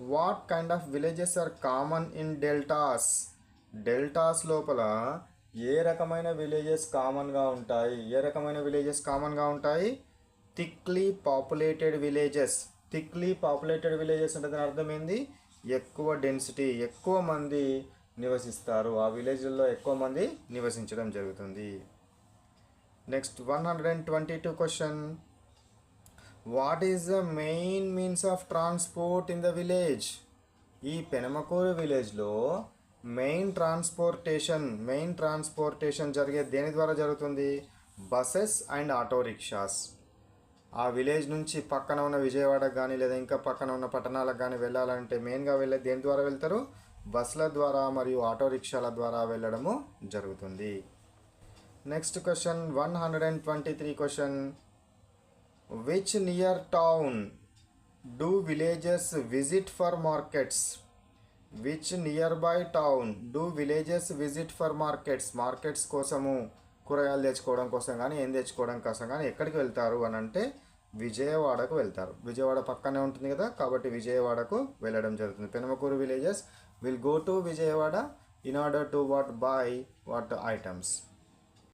What kind of villages are common in deltas? Deltas లోపల ఏ రకమైన విలేజెస్ కామన్గా ఉంటాయి? Thickly populated villages. Thickly populated villages అంటే దాని అర్థం ఏంది? ఎక్కువ డెన్సిటీ, ఎక్కువ మంది నివసిస్తారు. ఆ విలేజ్లో ఎక్కువ మంది నివసించడం జరుగుతుంది. Next 122 question. What is the main means of transport in the village? ఈ పెనమకూరు విలేజ్లో మెయిన్ ట్రాన్స్పోర్టేషన్ జరిగే దేని ద్వారా జరుగుతుంది? Buses and auto rickshaws. ఆ విలేజ్ నుంచి పక్కన ఉన్న విజయవాడకు కానీ లేదా ఇంకా పక్కన ఉన్న పట్టణాలకు కానీ వెళ్ళాలంటే మెయిన్గా దేని ద్వారా వెళ్తారు? బస్సుల ద్వారా మరియు ఆటో రిక్షాల ద్వారా వెళ్ళడము జరుగుతుంది. Next question 123 question. Which near town do villages visit for markets? Which near by town do villages visit for markets? Markets కోసము, కూరగాయలు తెచ్చుకోవడం కోసం కానీ ఏం తెచ్చుకోవడం కోసం కానీ ఎక్కడికి వెళ్తారు అని అంటే విజయవాడకు వెళ్తారు. విజయవాడ పక్కనే ఉంటుంది కదా, కాబట్టి విజయవాడకు వెళ్ళడం జరుగుతుంది. Penamakuru villages will go to Vijayawada in order to buy what items.